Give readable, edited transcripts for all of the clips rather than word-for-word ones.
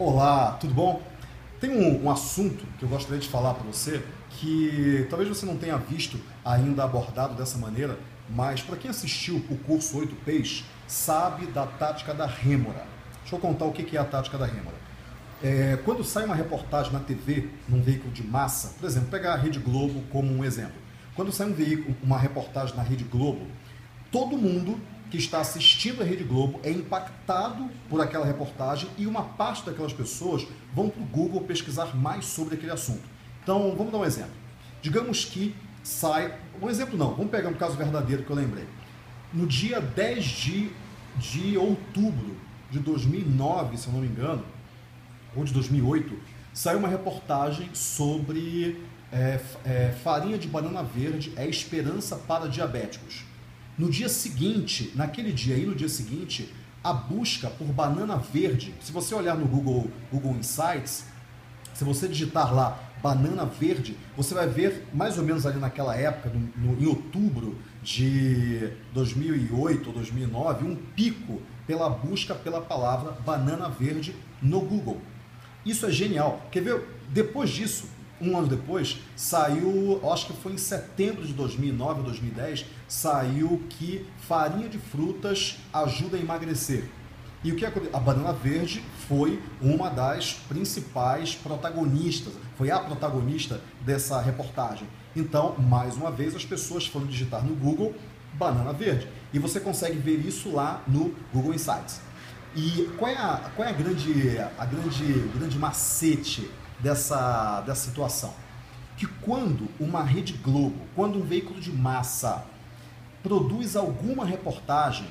Olá, tudo bom? Tem um assunto que eu gostaria de falar para você que talvez você não tenha visto ainda abordado dessa maneira, mas para quem assistiu o curso 8Ps, sabe da tática da rêmora. Deixa eu contar o que é a tática da rêmora. Quando sai uma reportagem na TV, num veículo de massa, por exemplo, pegar a Rede Globo como um exemplo. Quando sai uma reportagem na Rede Globo, todo mundo que está assistindo a Rede Globo é impactado por aquela reportagem e uma parte daquelas pessoas vão para o Google pesquisar mais sobre aquele assunto. Então, vamos dar um exemplo. Digamos que sai... Um exemplo não, vamos pegar um caso verdadeiro que eu lembrei. No dia 10 de outubro de 2009, se eu não me engano, ou de 2008, saiu uma reportagem sobre farinha de banana verde é esperança para diabéticos. No dia seguinte, naquele dia e no dia seguinte, a busca por banana verde, se você olhar no Google Insights, se você digitar lá banana verde, você vai ver mais ou menos ali naquela época, em outubro de 2008 ou 2009, um pico pela busca pela palavra banana verde no Google. Isso é genial. Quer ver? Depois disso, um ano depois, saiu, acho que foi em setembro de 2009 ou 2010, saiu que farinha de frutas ajuda a emagrecer. E o que aconteceu? A banana verde foi uma das principais protagonistas, foi a protagonista dessa reportagem. Então, mais uma vez, as pessoas foram digitar no Google banana verde. E você consegue ver isso lá no Google Insights. E qual é a grande macete dessa situação? Que quando uma Rede Globo, quando um veículo de massa produz alguma reportagem,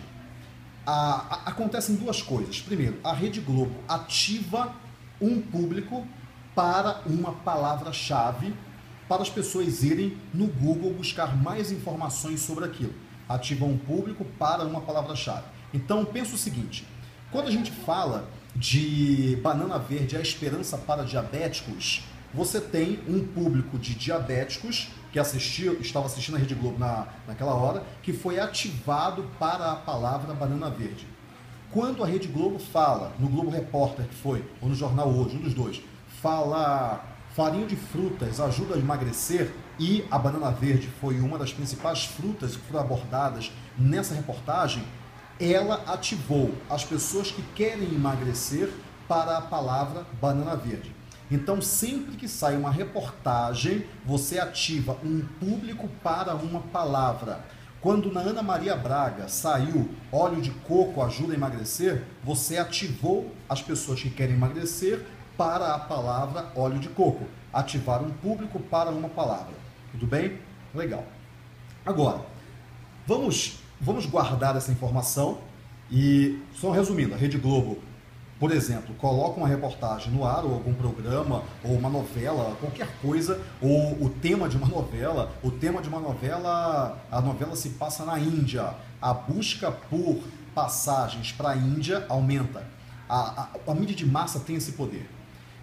acontecem duas coisas. Primeiro, a Rede Globo ativa um público para uma palavra-chave para as pessoas irem no Google buscar mais informações sobre aquilo. Ativa um público para uma palavra-chave. Então, pensa o seguinte, quando a gente fala de banana verde, a esperança para diabéticos, você tem um público de diabéticos que estava assistindo a Rede Globo naquela hora, que foi ativado para a palavra banana verde. Quando a Rede Globo fala, no Globo Repórter que foi, ou no Jornal Hoje, um dos dois, fala farinha de frutas ajuda a emagrecer, e a banana verde foi uma das principais frutas que foram abordadas nessa reportagem, ela ativou as pessoas que querem emagrecer para a palavra banana verde. Então, sempre que sai uma reportagem, você ativa um público para uma palavra. Quando na Ana Maria Braga saiu óleo de coco ajuda a emagrecer, você ativou as pessoas que querem emagrecer para a palavra óleo de coco. Ativar um público para uma palavra. Tudo bem? Legal. Agora, vamos guardar essa informação e, só resumindo, a Rede Globo, por exemplo, coloca uma reportagem no ar, ou algum programa, ou uma novela, qualquer coisa, ou o tema de uma novela, a novela se passa na Índia, a busca por passagens para a Índia aumenta. A mídia de massa tem esse poder.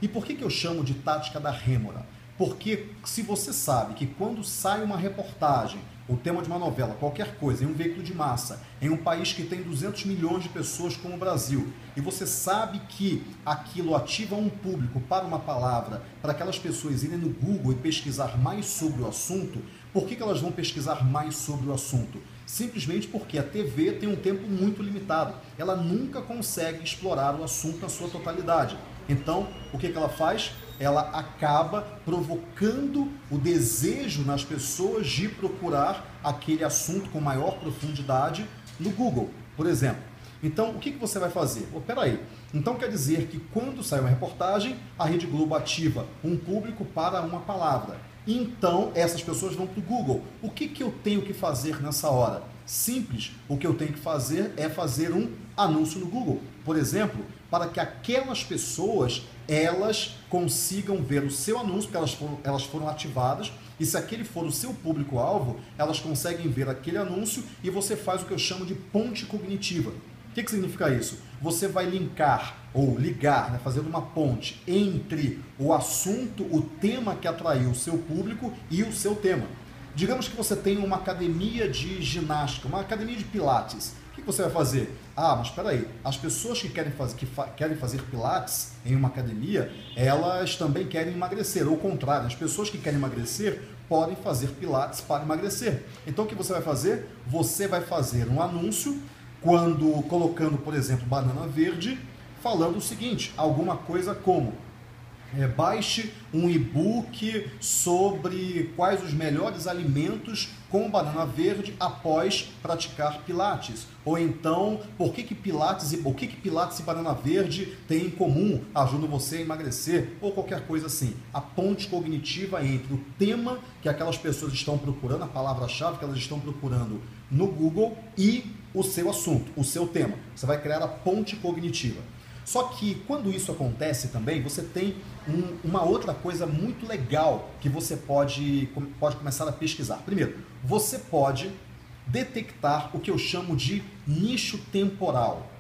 E por que eu chamo de tática da rêmora? Porque se você sabe que quando sai uma reportagem, o tema de uma novela, qualquer coisa, em um veículo de massa, em um país que tem 200 milhões de pessoas como o Brasil, e você sabe que aquilo ativa um público para uma palavra, para aquelas pessoas irem no Google e pesquisar mais sobre o assunto, por que elas vão pesquisar mais sobre o assunto? Simplesmente porque a TV tem um tempo muito limitado. Ela nunca consegue explorar o assunto na sua totalidade. Então, o que ela faz? Ela acaba provocando o desejo nas pessoas de procurar aquele assunto com maior profundidade no Google, por exemplo. Então, o que você vai fazer? Peraí, então quer dizer que quando sai uma reportagem, a Rede Globo ativa um público para uma palavra. Então, essas pessoas vão para o Google. O que eu tenho que fazer nessa hora? Simples, o que eu tenho que fazer é fazer um anúncio no Google, por exemplo, para que aquelas pessoas elas consigam ver o seu anúncio, porque elas foram ativadas, e se aquele for o seu público-alvo, elas conseguem ver aquele anúncio e você faz o que eu chamo de ponte cognitiva. O que significa isso? Você vai linkar ou ligar, né, fazendo uma ponte entre o assunto, o tema que atraiu o seu público e o seu tema. Digamos que você tem uma academia de ginástica, uma academia de pilates. O que você vai fazer? Ah, mas espera aí, as pessoas que querem fazer pilates em uma academia, elas também querem emagrecer, ou ao contrário, as pessoas que querem emagrecer podem fazer pilates para emagrecer. Então o que você vai fazer? Você vai fazer um anúncio colocando, por exemplo, banana verde, falando o seguinte, alguma coisa como baixe um e-book sobre quais os melhores alimentos com banana verde após praticar pilates. Ou então, o que pilates e banana verde têm em comum? Ajudam você a emagrecer, ou qualquer coisa assim. A ponte cognitiva entre o tema que aquelas pessoas estão procurando, a palavra-chave que elas estão procurando no Google e o seu assunto, o seu tema. Você vai criar a ponte cognitiva. Só que quando isso acontece também, você tem uma outra coisa muito legal que você pode começar a pesquisar. Primeiro, você pode detectar o que eu chamo de nicho temporal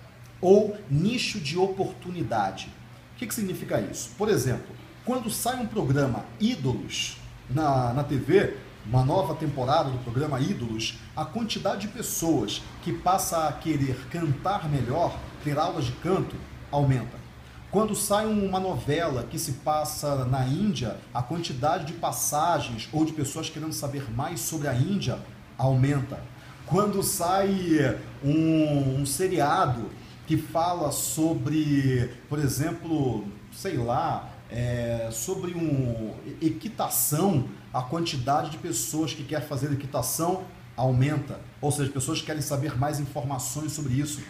ou nicho de oportunidade. O que significa isso? Por exemplo, quando sai um programa Ídolos na TV, uma nova temporada do programa Ídolos, a quantidade de pessoas que passa a querer cantar melhor, ter aulas de canto, aumenta. Quando sai uma novela que se passa na Índia, a quantidade de passagens ou de pessoas querendo saber mais sobre a Índia aumenta. Quando sai um seriado que fala sobre, por exemplo, sei lá, sobre equitação, a quantidade de pessoas que querem fazer equitação aumenta. Ou seja, pessoas querem saber mais informações sobre isso.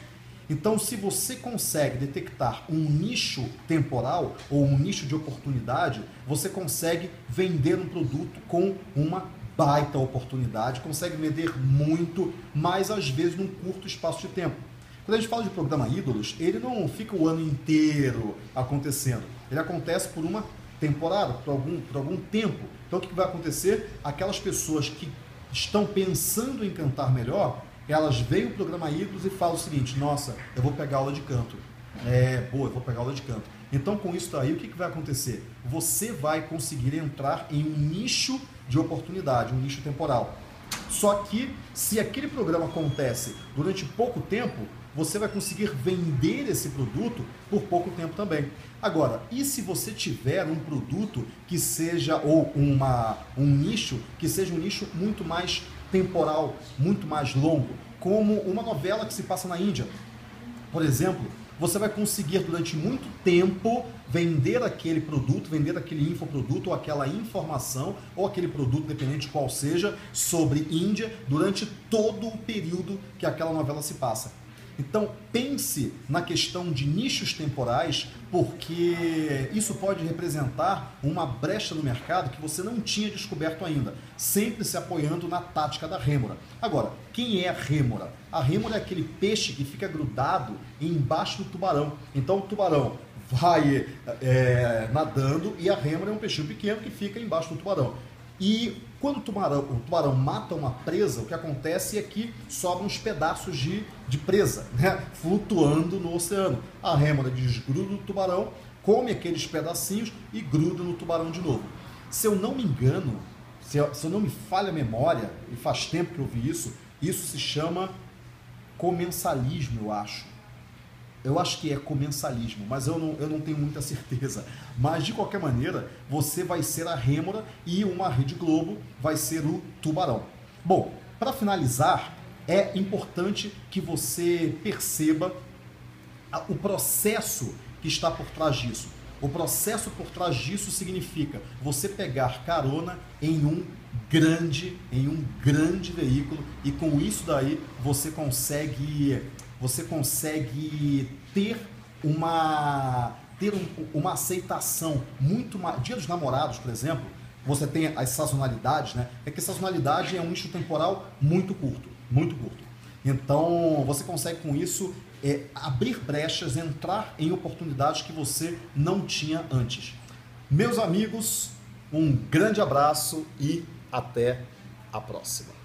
Então, se você consegue detectar um nicho temporal ou um nicho de oportunidade, você consegue vender um produto com uma baita oportunidade, consegue vender muito, mas às vezes num curto espaço de tempo. Quando a gente fala de programa Ídolos, ele não fica o ano inteiro acontecendo. Ele acontece por uma temporada, por algum tempo. Então, o que vai acontecer? Aquelas pessoas que estão pensando em cantar melhor, elas veem o programa Ídolos e falam o seguinte: nossa, eu vou pegar aula de canto. Eu vou pegar aula de canto. Então, com isso daí, o que vai acontecer? Você vai conseguir entrar em um nicho de oportunidade, um nicho temporal. Só que, se aquele programa acontece durante pouco tempo, você vai conseguir vender esse produto por pouco tempo também. Agora, e se você tiver um produto que seja, ou um nicho, que seja um nicho muito mais temporal, muito mais longo, como uma novela que se passa na Índia, por exemplo, você vai conseguir durante muito tempo vender aquele produto, vender aquele infoproduto ou aquela informação ou aquele produto, dependente de qual seja, sobre Índia durante todo o período que aquela novela se passa. Então, pense na questão de nichos temporais, porque isso pode representar uma brecha no mercado que você não tinha descoberto ainda, sempre se apoiando na tática da rêmora. Agora, quem é a rêmora? A rêmora é aquele peixe que fica grudado embaixo do tubarão. Então, o tubarão vai nadando e a rêmora é um peixinho pequeno que fica embaixo do tubarão. E quando o tubarão mata uma presa, o que acontece é que sobram uns pedaços de presa, né, flutuando no oceano. A rêmora desgruda do tubarão, come aqueles pedacinhos e gruda no tubarão de novo. Se eu não me engano, se eu não me falha a memória, e faz tempo que eu vi isso se chama comensalismo, eu acho. Eu acho que é comensalismo, mas eu não tenho muita certeza. Mas, de qualquer maneira, você vai ser a rêmora e uma Rede Globo vai ser o tubarão. Bom, para finalizar, é importante que você perceba o processo que está por trás disso. O processo por trás disso significa você pegar carona em um grande veículo e com isso daí você consegue ter uma aceitação muito mais. Dia dos Namorados, por exemplo, você tem as sazonalidades, né? É que sazonalidade é um nicho temporal muito curto. Então, você consegue com isso abrir brechas, entrar em oportunidades que você não tinha antes. Meus amigos, um grande abraço e até a próxima.